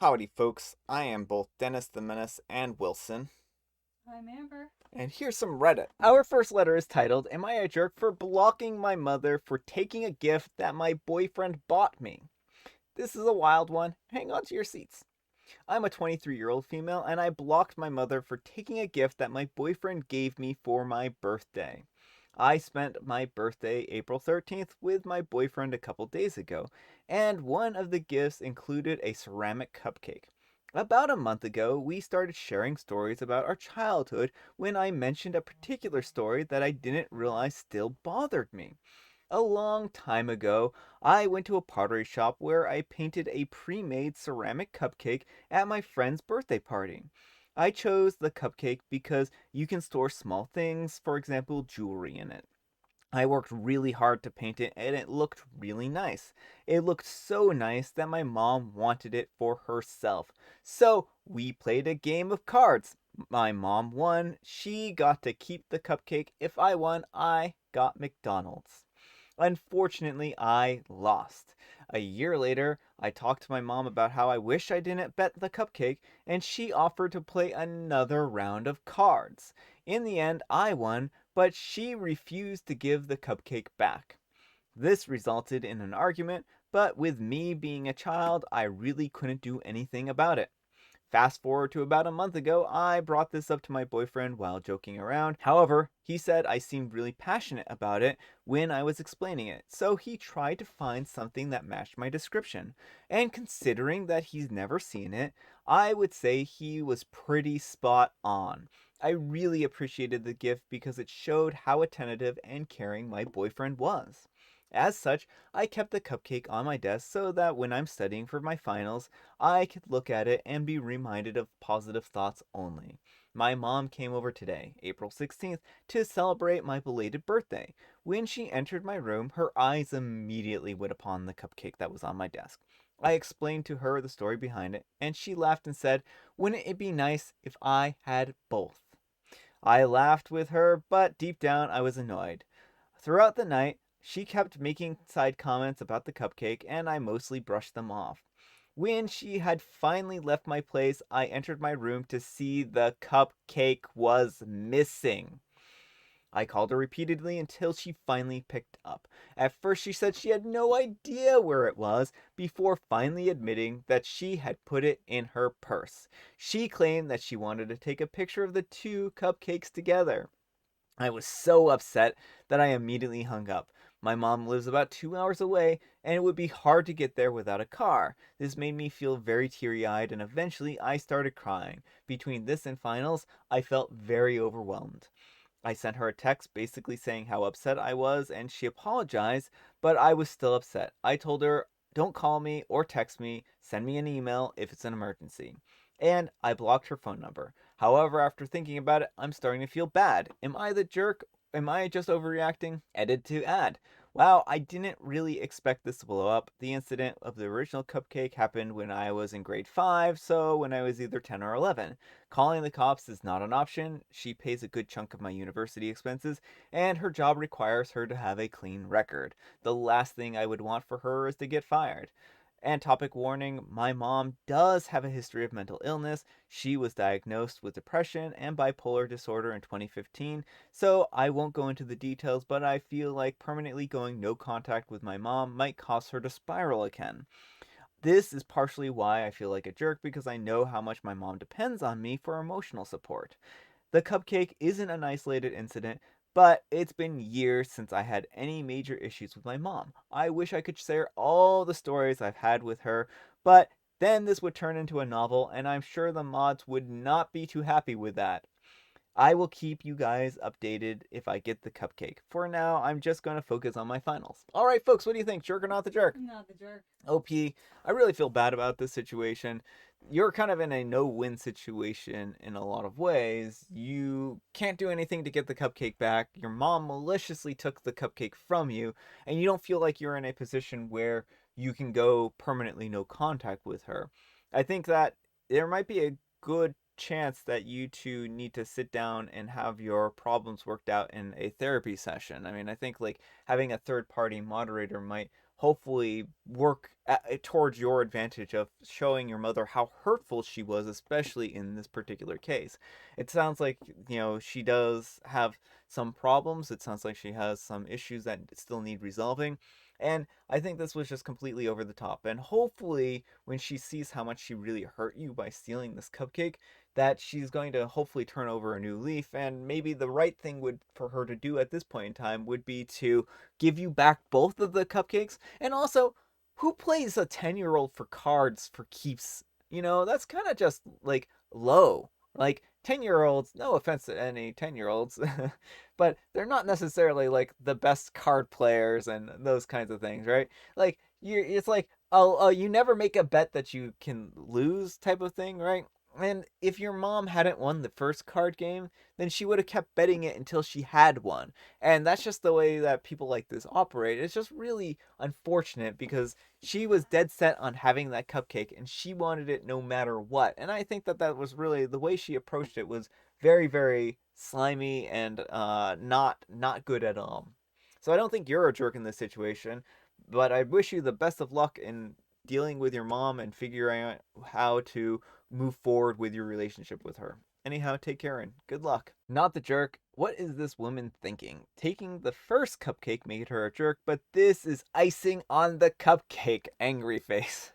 Howdy, folks. I am both Dennis the Menace and Wilson. I'm Amber. And here's some Reddit. Our first letter is titled, Am I a jerk for blocking my mother for taking a gift that my boyfriend bought me? This is a wild one. Hang on to your seats. I'm a 23-year-old female, and I blocked my mother for taking a gift that my boyfriend gave me for my birthday. I spent my birthday, April 13th, with my boyfriend a couple days ago, and one of the gifts included a ceramic cupcake. About a month ago, we started sharing stories about our childhood when I mentioned a particular story that I didn't realize still bothered me. A long time ago, I went to a pottery shop where I painted a pre-made ceramic cupcake at my friend's birthday party. I chose the cupcake because you can store small things, for example, jewelry in it. I worked really hard to paint it and it looked really nice. It looked so nice that my mom wanted it for herself. So we played a game of cards. My mom won. She got to keep the cupcake. If I won, I got McDonald's. Unfortunately, I lost. A year later, I talked to my mom about how I wish I didn't bet the cupcake, and she offered to play another round of cards. In the end, I won, but she refused to give the cupcake back. This resulted in an argument, but with me being a child, I really couldn't do anything about it. Fast forward to about a month ago, I brought this up to my boyfriend while joking around. However, he said I seemed really passionate about it when I was explaining it, so he tried to find something that matched my description. And considering that he's never seen it, I would say he was pretty spot on. I really appreciated the gift because it showed how attentive and caring my boyfriend was. As such, I kept the cupcake on my desk so that when I'm studying for my finals, I could look at it and be reminded of positive thoughts only. My mom came over today, April 16th, to celebrate my belated birthday. When she entered my room, her eyes immediately went upon the cupcake that was on my desk. I explained to her the story behind it, and she laughed and said, Wouldn't it be nice if I had both? I laughed with her, but deep down I was annoyed. Throughout the night, she kept making side comments about the cupcake, and I mostly brushed them off. When she had finally left my place, I entered my room to see the cupcake was missing. I called her repeatedly until she finally picked up. At first, she said she had no idea where it was, before finally admitting that she had put it in her purse. She claimed that she wanted to take a picture of the two cupcakes together. I was so upset that I immediately hung up. My mom lives about 2 hours away, and it would be hard to get there without a car. This made me feel very teary eyed, and eventually I started crying. Between this and finals, I felt very overwhelmed. I sent her a text basically saying how upset I was, and she apologized, but I was still upset. I told her, don't call me or text me, send me an email if it's an emergency. And I blocked her phone number. However, after thinking about it, I'm starting to feel bad. Am I the jerk? Am I just overreacting? Edit to add. Wow, I didn't really expect this to blow up. The incident of the original cupcake happened when I was in grade 5, so when I was either 10 or 11. Calling the cops is not an option. She pays a good chunk of my university expenses, and her job requires her to have a clean record. The last thing I would want for her is to get fired. And topic warning, my mom does have a history of mental illness. She was diagnosed with depression and bipolar disorder in 2015, so I won't go into the details, but I feel like permanently going no contact with my mom might cause her to spiral again. This is partially why I feel like a jerk because I know how much my mom depends on me for emotional support. The cupcake isn't an isolated incident, but it's been years since I had any major issues with my mom. I wish I could share all the stories I've had with her, but then this would turn into a novel, and I'm sure the mods would not be too happy with that. I will keep you guys updated if I get the cupcake. For now, I'm just going to focus on my finals. All right, folks, what do you think? Jerk or not the jerk? Not the jerk. OP, I really feel bad about this situation. You're kind of in a no win situation in a lot of ways. You can't do anything to get the cupcake back. Your mom maliciously took the cupcake from you, and you don't feel like you're in a position where you can go permanently no contact with her. I think that there might be a good chance that you two need to sit down and have your problems worked out in a therapy session. I mean, I think like having a third party moderator might hopefully work towards your advantage of showing your mother how hurtful she was, especially in this particular case. It sounds like, she does have some problems. It sounds like she has some issues that still need resolving. And I think this was just completely over the top. And hopefully, when she sees how much she really hurt you by stealing this cupcake, that she's going to hopefully turn over a new leaf. And maybe the right thing would for her to do at this point in time would be to give you back both of the cupcakes. And also, who plays a 10-year-old for cards for keeps? That's kind of just like low. Like 10-year-olds, no offense to any 10-year-olds, but they're not necessarily like the best card players and those kinds of things, right? Like it's like, oh, you never make a bet that you can lose type of thing, right? And if your mom hadn't won the first card game, then she would have kept betting it until she had won. And that's just the way that people like this operate. It's just really unfortunate because she was dead set on having that cupcake and she wanted it no matter what. And I think that was really the way she approached it was very, very slimy and not good at all. So I don't think you're a jerk in this situation, but I wish you the best of luck in dealing with your mom and figuring out how to move forward with your relationship with her. Anyhow, take care and good luck. Not the jerk. What is this woman thinking? Taking the first cupcake made her a jerk, but this is icing on the cupcake. Angry face.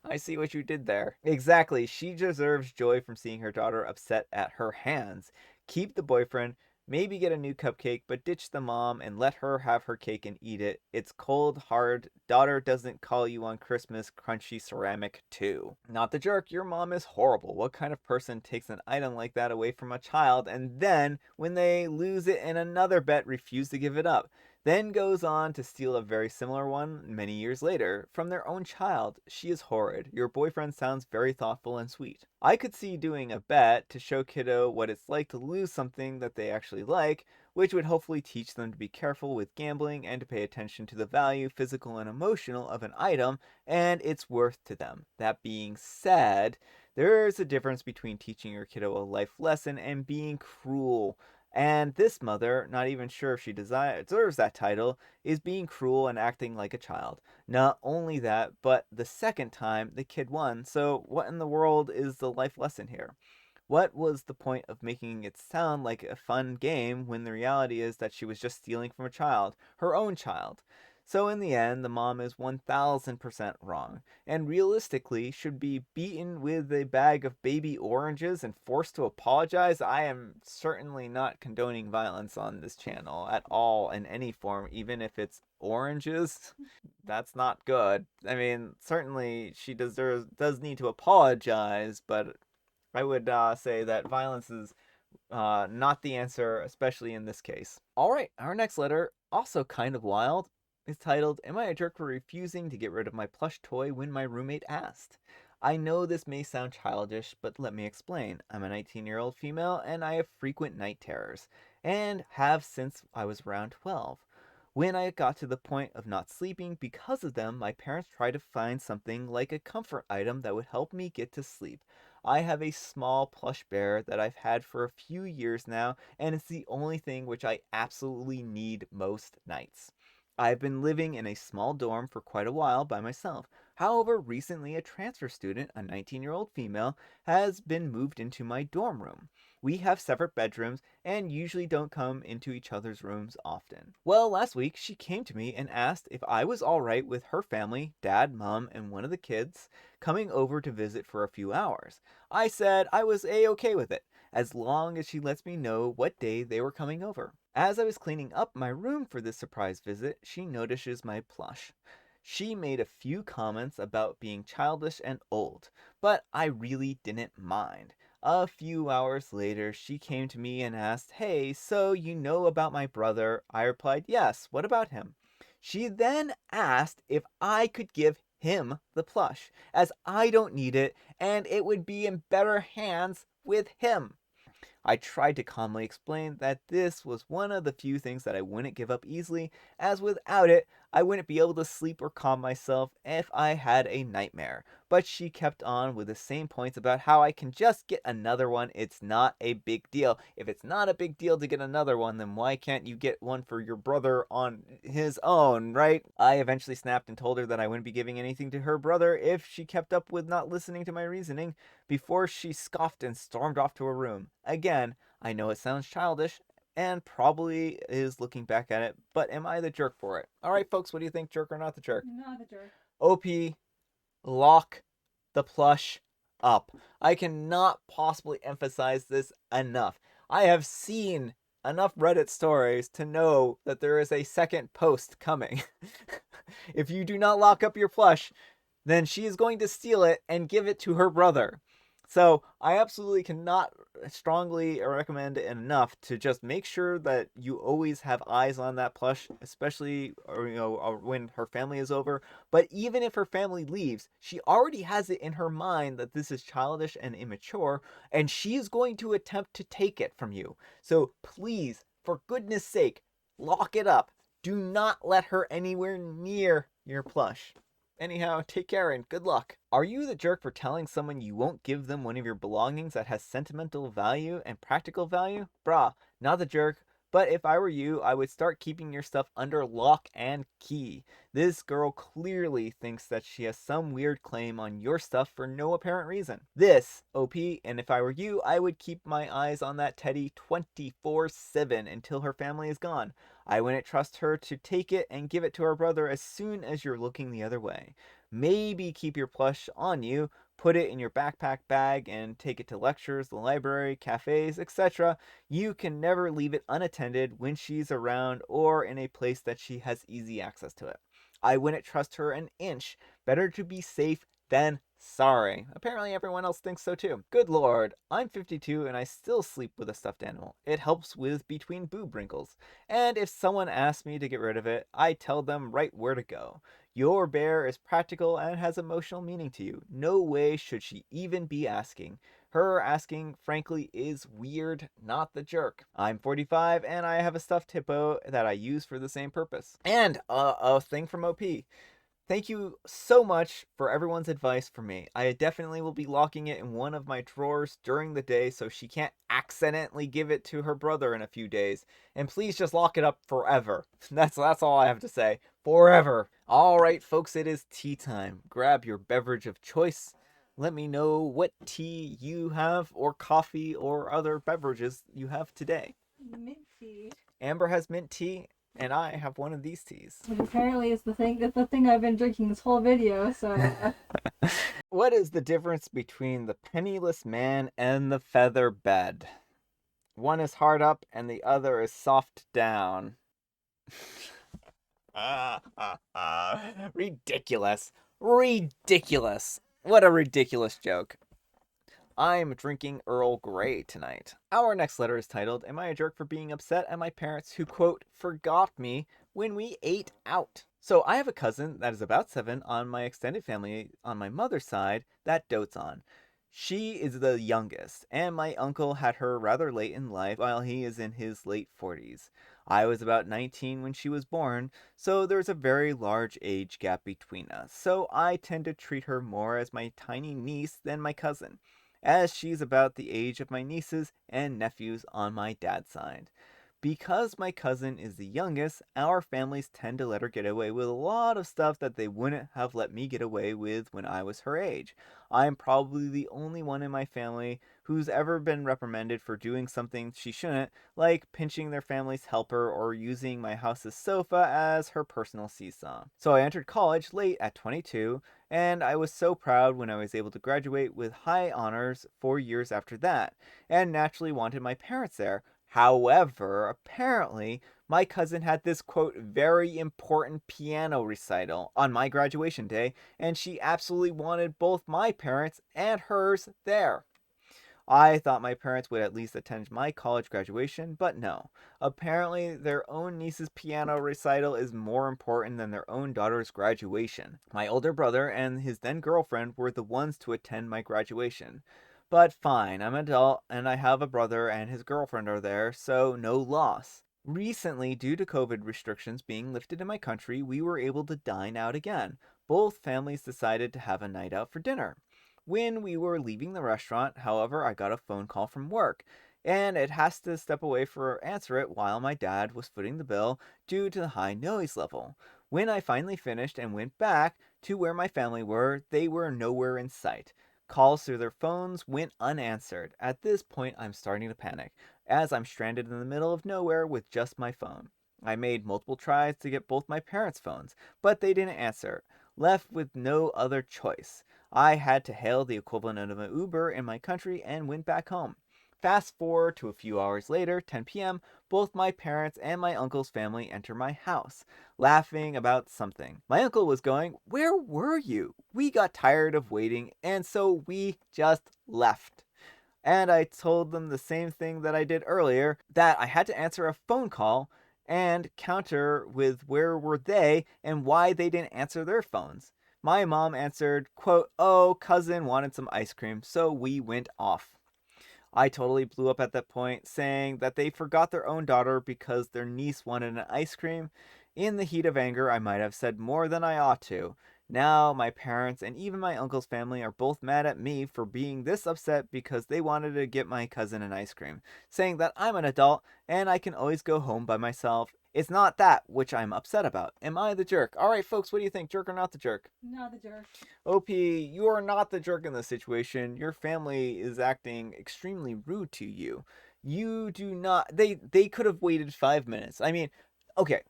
I see what you did there. Exactly. She deserves joy from seeing her daughter upset at her hands. Keep the boyfriend, maybe get a new cupcake, but ditch the mom and let her have her cake and eat it. It's cold, hard. Daughter doesn't call you on Christmas. Crunchy ceramic, too. Not the jerk. Your mom is horrible. What kind of person takes an item like that away from a child and then, when they lose it in another bet, refuse to give it up? Then goes on to steal a very similar one many years later from their own child. She is horrid. Your boyfriend sounds very thoughtful and sweet. I could see doing a bet to show kiddo what it's like to lose something that they actually like, which would hopefully teach them to be careful with gambling and to pay attention to the value, physical and emotional, of an item and its worth to them. That being said, there's a difference between teaching your kiddo a life lesson and being cruel. And this mother, not even sure if she deserves that title, is being cruel and acting like a child. Not only that, but the second time the kid won. So, what in the world is the life lesson here? What was the point of making it sound like a fun game when the reality is that she was just stealing from a child, her own child? So, in the end, the mom is 1000% wrong, and realistically should be beaten with a bag of baby oranges and forced to apologize. I am certainly not condoning violence on this channel at all in any form, even if it's oranges. That's not good. I mean, certainly she does need to apologize, but I would say that violence is not the answer, especially in this case. All right, our next letter, also kind of wild, is titled, Am I a jerk for refusing to get rid of my plush toy when my roommate asked? I know this may sound childish, but let me explain. I'm a 19-year-old female and I have frequent night terrors, and have since I was around 12. When I got to the point of not sleeping because of them, my parents tried to find something like a comfort item that would help me get to sleep. I have a small plush bear that I've had for a few years now, and it's the only thing which I absolutely need most nights. I've been living in a small dorm for quite a while by myself. However, recently a transfer student, a 19-year-old female, has been moved into my dorm room. We have separate bedrooms and usually don't come into each other's rooms often. Well, last week she came to me and asked if I was alright with her family, dad, mom, and one of the kids, coming over to visit for a few hours. I said I was A-okay with it, as long as she lets me know what day they were coming over. As I was cleaning up my room for this surprise visit, she notices my plush. She made a few comments about being childish and old, but I really didn't mind. A few hours later, she came to me and asked, Hey, so you know about my brother? I replied, Yes, what about him? She then asked if I could give him the plush, as I don't need it and it would be in better hands with him. I tried to calmly explain that this was one of the few things that I wouldn't give up easily, as without it, I wouldn't be able to sleep or calm myself if I had a nightmare. But she kept on with the same points about how I can just get another one. It's not a big deal. If it's not a big deal to get another one, then why can't you get one for your brother on his own, right? I eventually snapped and told her that I wouldn't be giving anything to her brother if she kept up with not listening to my reasoning, before she scoffed and stormed off to her room. Again, I know it sounds childish, and probably is looking back at it, but am I the jerk for it? Alright, folks, what do you think, jerk or not the jerk? Not the jerk. OP, lock the plush up. I cannot possibly emphasize this enough. I have seen enough Reddit stories to know that there is a second post coming. If you do not lock up your plush, then she is going to steal it and give it to her brother. So I absolutely cannot strongly recommend it enough to just make sure that you always have eyes on that plush, especially when her family is over. But even if her family leaves, she already has it in her mind that this is childish and immature, and she's going to attempt to take it from you. So please, for goodness sake, lock it up. Do not let her anywhere near your plush. Anyhow, take care and good luck. Are you the jerk for telling someone you won't give them one of your belongings that has sentimental value and practical value? Brah, not the jerk. But if I were you, I would start keeping your stuff under lock and key. This girl clearly thinks that she has some weird claim on your stuff for no apparent reason. This, OP, and if I were you, I would keep my eyes on that teddy 24/7 until her family is gone. I wouldn't trust her to take it and give it to her brother as soon as you're looking the other way. Maybe keep your plush on you, put it in your backpack bag, and take it to lectures, the library, cafes, etc. You can never leave it unattended when she's around or in a place that she has easy access to it. I wouldn't trust her an inch. Better to be safe than sorry. Apparently everyone else thinks so too. Good lord, I'm 52 and I still sleep with a stuffed animal. It helps with between boob wrinkles. And if someone asks me to get rid of it, I tell them right where to go. Your bear is practical and has emotional meaning to you. No way should she even be asking. Her asking, frankly, is weird, not the jerk. I'm 45 and I have a stuffed hippo that I use for the same purpose. And a thing from OP. Thank you so much for everyone's advice for me. I definitely will be locking it in one of my drawers during the day so she can't accidentally give it to her brother in a few days. And please just lock it up forever. That's all I have to say. Forever. All right, folks, it is tea time. Grab your beverage of choice. Let me know what tea you have, or coffee, or other beverages you have today. Mint tea. Amber has mint tea, and I have one of these teas. Which apparently is the thing. That's the thing I've been drinking this whole video. So. What is the difference between the penniless man and the feather bed? One is hard up and the other is soft down. Ridiculous. Ridiculous. What a ridiculous joke. I'm drinking Earl Grey tonight. Our next letter is titled, Am I a jerk for being upset at my parents who, quote, forgot me when we ate out? So I have a cousin that is about 7 on my extended family on my mother's side that dotes on. She is the youngest, and my uncle had her rather late in life while he is in his late 40s. I was about 19 when she was born, so there's a very large age gap between us. So I tend to treat her more as my tiny niece than my cousin, as she's about the age of my nieces and nephews on my dad's side. Because my cousin is the youngest, our families tend to let her get away with a lot of stuff that they wouldn't have let me get away with when I was her age. I'm probably the only one in my family who's ever been reprimanded for doing something she shouldn't, like pinching their family's helper or using my house's sofa as her personal seesaw. So I entered college late at 22, and I was so proud when I was able to graduate with high honors 4 years after that, and naturally wanted my parents there. However, apparently, my cousin had this, quote, very important piano recital on my graduation day, and she absolutely wanted both my parents and hers there. I thought my parents would at least attend my college graduation, but no. Apparently, their own niece's piano recital is more important than their own daughter's graduation. My older brother and his then girlfriend were the ones to attend my graduation. But fine, I'm an adult and I have a brother and his girlfriend are there, so no loss. Recently, due to COVID restrictions being lifted in my country, we were able to dine out again. Both families decided to have a night out for dinner. When we were leaving the restaurant, however, I got a phone call from work, and it has to step away for answer it while my dad was footing the bill due to the high noise level. When I finally finished and went back to where my family were, they were nowhere in sight. Calls through their phones went unanswered. At this point, I'm starting to panic, as I'm stranded in the middle of nowhere with just my phone. I made multiple tries to get both my parents' phones, but they didn't answer. Left with no other choice, I had to hail the equivalent of an Uber in my country and went back home. Fast forward to a few hours later, 10 p.m., both my parents and my uncle's family enter my house, laughing about something. My uncle was going, "Where were you? We got tired of waiting, and so we just left." And I told them the same thing that I did earlier, that I had to answer a phone call and counter with where were they and why they didn't answer their phones. My mom answered, quote, "Oh, cousin wanted some ice cream, so we went off." I totally blew up at that point, saying that they forgot their own daughter because their niece wanted an ice cream. In the heat of anger, I might have said more than I ought to. Now, my parents and even my uncle's family are both mad at me for being this upset because they wanted to get my cousin an ice cream, saying that I'm an adult and I can always go home by myself. It's not that which I'm upset about. Am I the jerk? Alright, folks, what do you think? Jerk or not the jerk? Not the jerk. OP, you are not the jerk in this situation. Your family is acting extremely rude to you. You do not. They could have waited 5 minutes. I mean, okay,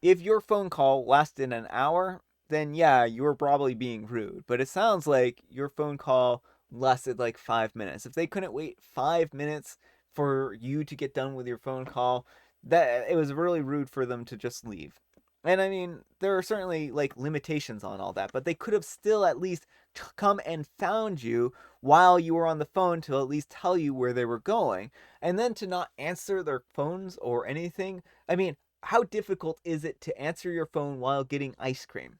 if your phone call lasted an hour, then yeah, you were probably being rude. But it sounds like your phone call lasted like 5 minutes. If they couldn't wait 5 minutes for you to get done with your phone call, that it was really rude for them to just leave. And I mean, there are certainly like limitations on all that, but they could have still at least come and found you while you were on the phone to at least tell you where they were going. And then to not answer their phones or anything. I mean, how difficult is it to answer your phone while getting ice cream?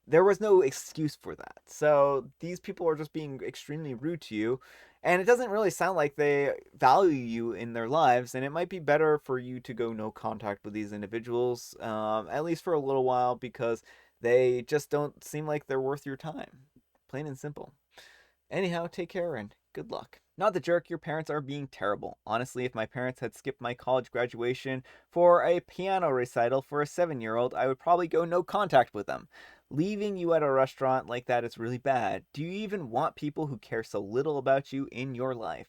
There was no excuse for that. So these people are just being extremely rude to you. And it doesn't really sound like they value you in their lives. And it might be better for you to go no contact with these individuals, at least for a little while, because they just don't seem like they're worth your time. Plain and simple. Anyhow, take care and good luck. Not the jerk, your parents are being terrible. Honestly, if my parents had skipped my college graduation for a piano recital for a 7-year-old, I would probably go no contact with them. Leaving you at a restaurant like that is really bad. Do you even want people who care so little about you in your life?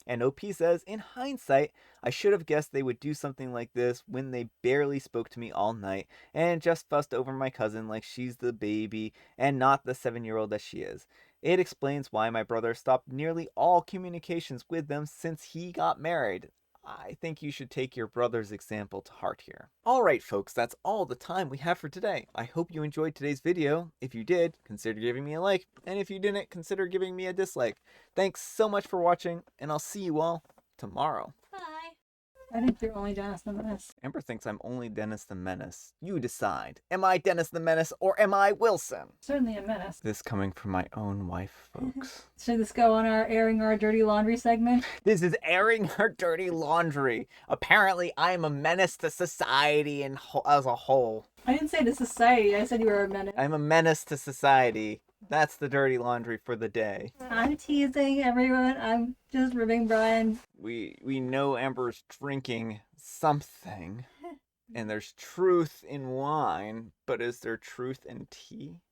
And OP says, in hindsight, I should have guessed they would do something like this when they barely spoke to me all night and just fussed over my cousin like she's the baby and not the 7-year-old that she is. It explains why my brother stopped nearly all communications with them since he got married. I think you should take your brother's example to heart here. Alright folks, that's all the time we have for today. I hope you enjoyed today's video. If you did, consider giving me a like, and if you didn't, consider giving me a dislike. Thanks so much for watching, and I'll see you all tomorrow. Bye. I think you're only Dennis the Menace. Amber thinks I'm only Dennis the Menace. You decide. Am I Dennis the Menace or am I Wilson? Certainly a menace. This coming from my own wife, folks. Should this go on our airing our dirty laundry segment? This is airing her dirty laundry. Apparently, I am a menace to society and as a whole. I didn't say to society. I said you were a menace. I'm a menace to society. That's the dirty laundry for the day. I'm teasing everyone. I'm just ribbing Brian. We know Amber's drinking something, and there's truth in wine, but is there truth in tea?